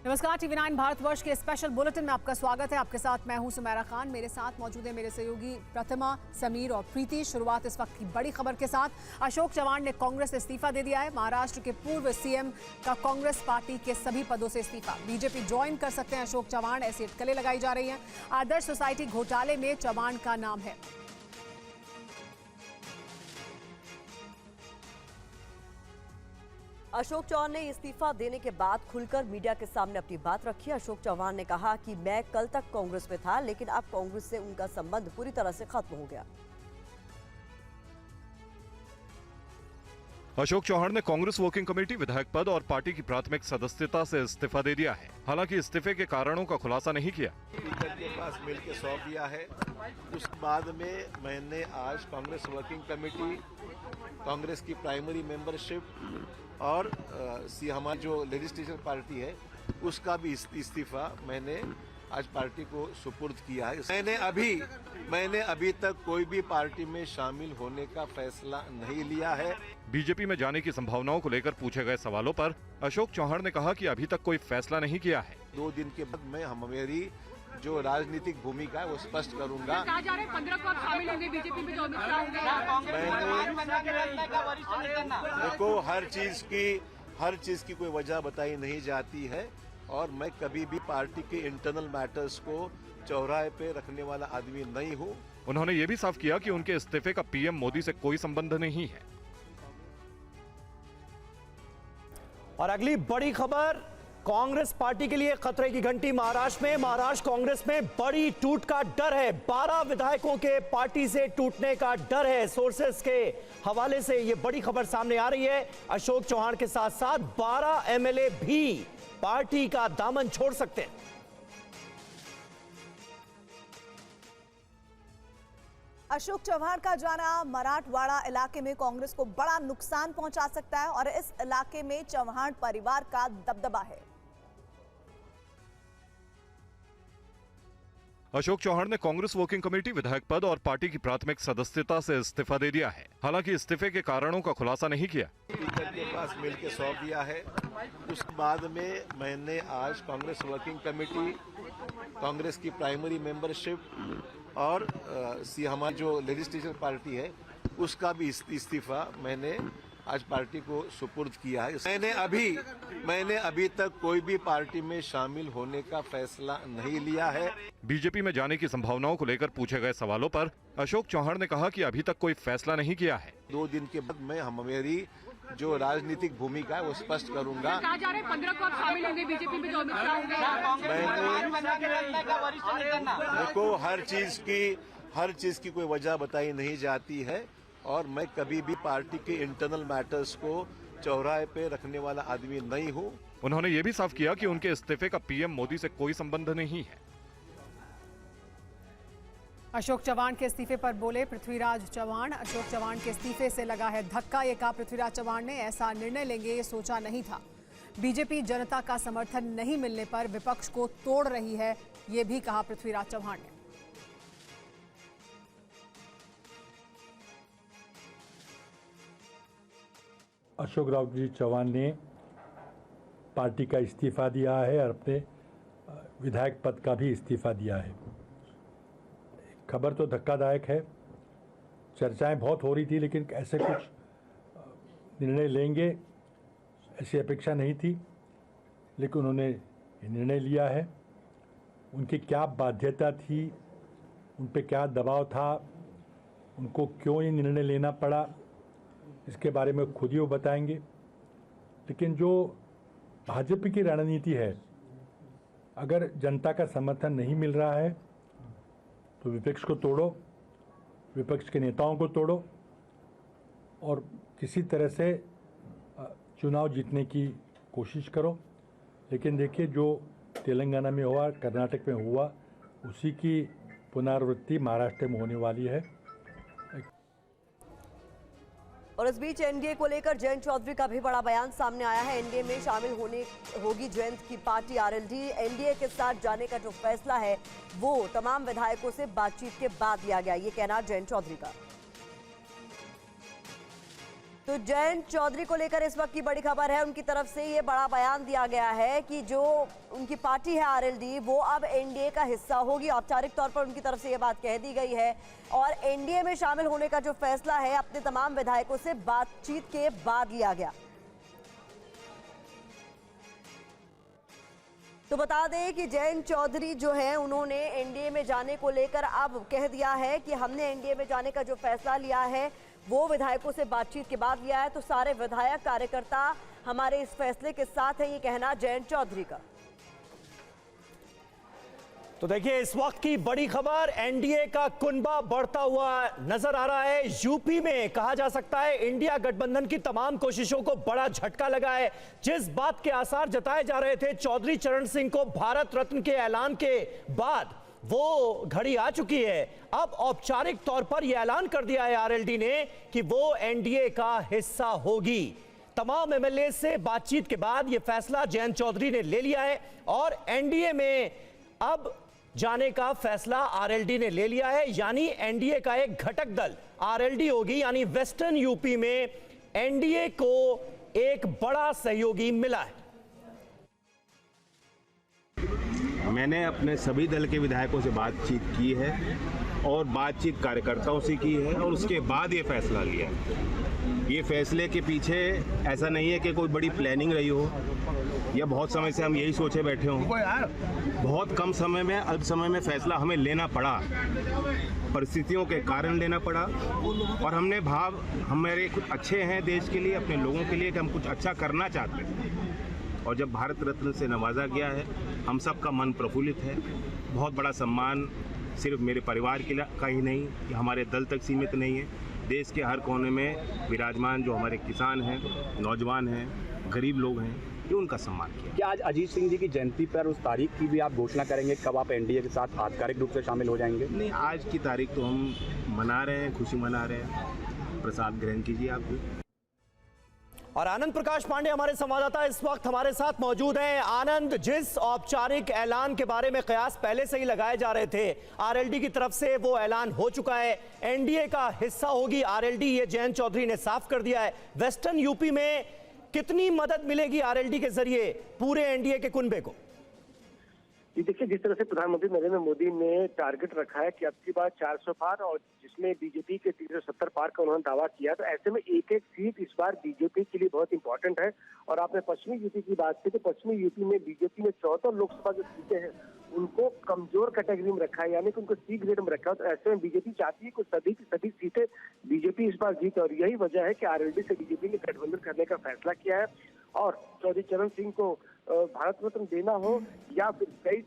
नमस्कार, TV9 भारतवर्ष के special bulletin में आपका स्वागत है। आपके साथ मैं हूं सुमेरा खान। मेरे साथ मौजूद है मेरे सहयोगी प्रतिमा, समीर और प्रीति। शुरुआत इस वक्त की बड़ी खबर के साथ। अशोक चव्हाण ने कांग्रेस से इस्तीफा दे दिया है। महाराष्ट्र के पूर्व सीएम का कांग्रेस पार्टी के सभी पदों से इस्तीफा। बीजेपी ज्वाइन कर सकते हैं अशोक चव्हाण, ऐसी अटकलें लगाई जा रही हैं। आदर्श सोसाइटी घोटाले में चव्हाण का नाम है। अशोक चव्हाण ने इस्तीफा देने के बाद खुलकर मीडिया के सामने अपनी बात रखी। अशोक चव्हाण ने कहा कि मैं कल तक कांग्रेस में था, लेकिन अब कांग्रेस से उनका संबंध पूरी तरह से खत्म हो गया। अशोक चव्हाण ने कांग्रेस वर्किंग कमेटी, विधायक पद और पार्टी की प्राथमिक सदस्यता से इस्तीफा दे दिया है। हालांकि इस्तीफे के कारणों का खुलासा नहीं किया। स्पीकर के पास मिल के सौंप दिया है। उस बाद में मैंने आज कांग्रेस वर्किंग कमेटी, कांग्रेस की प्राइमरी मेंबरशिप और हमारी जो लेजिस्लेटिव पार्टी है उसका भी इस्तीफा मैंने आज पार्टी को सुपुर्द किया है। मैंने अभी तक कोई भी पार्टी में शामिल होने का फैसला नहीं लिया है। बीजेपी में जाने की संभावनाओं को लेकर पूछे गए सवालों पर अशोक चव्हाण ने कहा कि अभी तक कोई फैसला नहीं किया है। 2 दिन के बाद मैं मेरी जो राजनीतिक भूमिका है वो स्पष्ट करूंगा। 15 को आप शामिल होंगे बीजेपी में, जो देखो, हर चीज की कोई वजह बताई नहीं जाती है और मैं कभी भी पार्टी के इंटरनल मैटर्स को चौराहे पे रखने वाला आदमी नहीं हूं। उन्होंने ये भी साफ किया कि उनके इस्तीफे का पीएम मोदी से कोई संबंध नहीं है। और अगली बड़ी खबर, कांग्रेस पार्टी के लिए खतरे की घंटी महाराष्ट्र कांग्रेस में बड़ी टूट का डर है। 12 विधायकों के पार्टी से टूटने का डर है। सोर्सेस के हवाले से यह बड़ी खबर सामने आ रही है। अशोक चव्हाण के साथ साथ 12 एमएलए भी पार्टी का दामन छोड़ सकते हैं। अशोक चव्हाण का जाना मराठवाड़ा इलाके में कांग्रेस को बड़ा नुकसान पहुंचा सकता है और इस इलाके में चव्हाण परिवार का दबदबा है। अशोक चव्हाण ने कांग्रेस वर्किंग कमेटी, विधायक पद और पार्टी की प्राथमिक सदस्यता से इस्तीफा दे दिया है। हालांकि इस्तीफे के कारणों का खुलासा नहीं किया। स्पीकर के पास मिल के सौंप दिया है। उस बाद में मैंने आज कांग्रेस वर्किंग कमेटी, कांग्रेस की प्राइमरी मेंबरशिप और हमारी जो लेजिस्लेटिव पार्टी है उसका भी इस्तीफा मैंने आज पार्टी को सुपुर्द किया है। मैंने अभी तक कोई भी पार्टी में शामिल होने का फैसला नहीं लिया है। बीजेपी में जाने की संभावनाओं को लेकर पूछे गए सवालों पर अशोक चव्हाण ने कहा कि अभी तक कोई फैसला नहीं किया है। 2 दिन के बाद मैं मेरी जो राजनीतिक भूमिका है वो स्पष्ट करूंगा। 15 को आप शामिल होंगे बीजेपी में, जो देखो, हर चीज की कोई वजह बताई नहीं जाती है और मैं कभी भी पार्टी के इंटरनल मैटर्स को चौराहे पे रखने वाला आदमी नहीं हूं। उन्होंने ये भी साफ किया कि उनके इस्तीफे का पीएम मोदी से कोई संबंध नहीं है। अशोक चव्हाण के इस्तीफे पर बोले पृथ्वीराज चव्हाण। अशोक चव्हाण के इस्तीफे से लगा है धक्का, ये कहा पृथ्वीराज चव्हाण ने। ऐसा निर्णय लेंगे ये सोचा नहीं था। बीजेपी जनता का समर्थन नहीं मिलने पर विपक्ष को तोड़ रही है, ये भी कहा पृथ्वीराज चव्हाण ने। अशोक राव जी चव्हाण ने पार्टी का इस्तीफा दिया है और अपने विधायक पद का भी इस्तीफा दिया है। खबर तो धक्कादायक है। चर्चाएं बहुत हो रही थी, लेकिन ऐसे कुछ निर्णय लेंगे ऐसी अपेक्षा नहीं थी, लेकिन उन्होंने ये निर्णय लिया है। उनकी क्या बाध्यता थी, उन पे क्या दबाव था, उनको क्यों ये निर्णय लेना पड़ा, इसके बारे में खुद ही वो बताएंगे। लेकिन जो भाजपा की रणनीति है, अगर जनता का समर्थन नहीं मिल रहा है तो विपक्ष को तोड़ो, विपक्ष के नेताओं को तोड़ो और किसी तरह से चुनाव जीतने की कोशिश करो। लेकिन देखिए, जो तेलंगाना में हुआ, कर्नाटक में हुआ, उसी की पुनरावृत्ति महाराष्ट्र में होने वाली है। और इस बीच एनडीए को लेकर जयंत चौधरी का भी बड़ा बयान सामने आया है। एनडीए में शामिल होगी जयंत की पार्टी आरएलडी। एनडीए के साथ जाने का जो फैसला है वो तमाम विधायकों से बातचीत के बाद लिया गया, ये कहना जयंत चौधरी का। तो जयंत चौधरी को लेकर इस वक्त की बड़ी खबर है, उनकी तरफ से ये बड़ा बयान दिया गया है कि जो उनकी पार्टी है आरएलडी, वो अब एनडीए का हिस्सा होगी। औपचारिक तौर पर उनकी तरफ से ये बात कह दी गई है और एनडीए में शामिल होने का जो फैसला है अपने तमाम विधायकों से बातचीत के बाद लिया गया। तो बता दें कि जयंत चौधरी जो है उन्होंने एनडीए में जाने को लेकर अब कह दिया है कि हमने एनडीए में जाने का जो फैसला लिया है वो विधायकों से बातचीत के बाद लिया है। तो सारे विधायक कार्यकर्ता हमारे इस फैसले के साथ है, ये कहना जयंत चौधरी का। तो देखिए इस वक्त की बड़ी खबर, एनडीए का कुनबा बढ़ता हुआ नजर आ रहा है। यूपी में कहा जा सकता है इंडिया गठबंधन की तमाम कोशिशों को बड़ा झटका लगा है। जिस बात के आसार जताए जा रहे थे चौधरी चरण सिंह को भारत रत्न के ऐलान के बाद, वो घड़ी आ चुकी है। अब औपचारिक तौर पर यह ऐलान कर दिया है आरएलडी ने कि वो एनडीए का हिस्सा होगी। तमाम एमएलए से बातचीत के बाद यह फैसला जयंत चौधरी ने ले लिया है और एनडीए में अब जाने का फैसला आरएलडी ने ले लिया है। यानी एनडीए का एक घटक दल आरएलडी होगी, यानी वेस्टर्न यूपी में एनडीए को एक बड़ा सहयोगी मिला है। मैंने अपने सभी दल के विधायकों से बातचीत की है और बातचीत कार्यकर्ताओं से की है और उसके बाद ये फैसला लिया। ये फैसले के पीछे ऐसा नहीं है कि कोई बड़ी प्लानिंग रही हो या बहुत समय से हम यही सोचे बैठे हों। बहुत कम समय में, अल्प समय में फैसला हमें लेना पड़ा, परिस्थितियों के कारण लेना पड़ा और हमने हमारे कुछ अच्छे हैं देश के लिए, अपने लोगों के लिए कि हम कुछ अच्छा करना चाहते हैं। और जब भारत रत्न से नवाजा गया है, हम सब का मन प्रफुल्लित है। बहुत बड़ा सम्मान सिर्फ मेरे परिवार के लिए का ही नहीं, हमारे दल तक सीमित नहीं है। देश के हर कोने में विराजमान जो हमारे किसान हैं, नौजवान हैं, गरीब लोग हैं, ये उनका सम्मान किया। क्या आज अजीत सिंह जी की जयंती पर उस तारीख की भी आप घोषणा करेंगे, कब आप एनडीए के साथ आधिकारिक रूप से शामिल हो जाएंगे? नहीं, आज की तारीख तो हम मना रहे हैं, खुशी मना रहे हैं। प्रसाद ग्रहण कीजिए आप भी। और आनंद प्रकाश पांडे हमारे संवाददाता इस वक्त हमारे साथ मौजूद हैं। आनंद, जिस औपचारिक ऐलान के बारे में कयास पहले से ही लगाए जा रहे थे, आरएलडी की तरफ से वो ऐलान हो चुका है, एनडीए का हिस्सा होगी आरएलडी, ये जयंत चौधरी ने साफ कर दिया है। वेस्टर्न यूपी में कितनी मदद मिलेगी आरएलडी के जरिए पूरे एनडीए के कुनबे को? देखिए, जिस तरह से प्रधानमंत्री नरेंद्र मोदी ने टारगेट रखा है कि अब की बार 400 पार और जिसमें बीजेपी के 370 पार का उन्होंने दावा किया, तो ऐसे में एक एक सीट इस बार बीजेपी के लिए बहुत इंपॉर्टेंट है। और आपने पश्चिमी यूपी की बात की, तो पश्चिमी यूपी में बीजेपी ने 14 लोकसभा जो सीटें हैं उनको कमजोर कैटेगरी में रखा है, यानी कि उनको सी ग्रेड में रखा है। तो ऐसे में बीजेपी चाहती है कि सभी की सभी सीटें बीजेपी इस बार जीते और यही वजह है कि आरएलडी से बीजेपी ने गठबंधन करने का फैसला किया है। और चौधरी चरण सिंह को भारत रत्न देना हो या फिर कई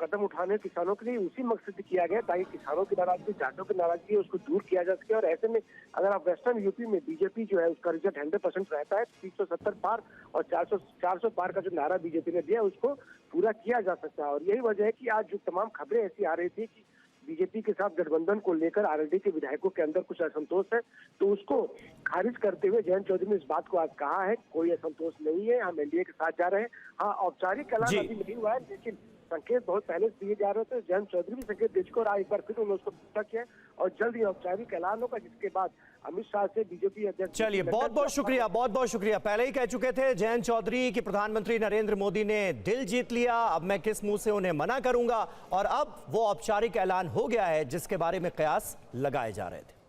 कदम उठाने किसानों के लिए, उसी मकसद से किया गया ताकि किसानों की नाराजगी, जाटों की नाराजगी है उसको दूर किया जा सके। और ऐसे में अगर आप वेस्टर्न यूपी में बीजेपी जो है उसका रिजल्ट 100% रहता है, 370 पार और 400 पार का जो नारा बीजेपी ने दिया उसको पूरा किया जा सकता है। और यही वजह है कि आज जो तमाम खबरें ऐसी आ रही थी कि बीजेपी के साथ गठबंधन को लेकर आरएलडी के विधायकों के अंदर कुछ असंतोष है, तो उसको खारिज करते हुए जयंत चौधरी ने इस बात को आज कहा है कोई असंतोष नहीं है, हम एनडीए के साथ जा रहे हैं। हाँ, औपचारिक ऐलान अभी नहीं हुआ है, लेकिन संकेत बहुत पहले से दिए जा रहे थे। जयंत चौधरी भी संकेत दे चुके और आज एक बार फिर उन्होंने उसको पूछा किया और जल्द ही औपचारिक ऐलान होगा, जिसके बाद अमित शाह से बीजेपी अध्यक्ष। चलिए, बहुत बहुत शुक्रिया, बहुत बहुत शुक्रिया। पहले ही कह चुके थे जयंत चौधरी कि प्रधानमंत्री नरेंद्र मोदी ने दिल जीत लिया, अब मैं किस मुंह से उन्हें मना करूंगा, और अब वो औपचारिक ऐलान हो गया है जिसके बारे में कयास लगाए जा रहे थे।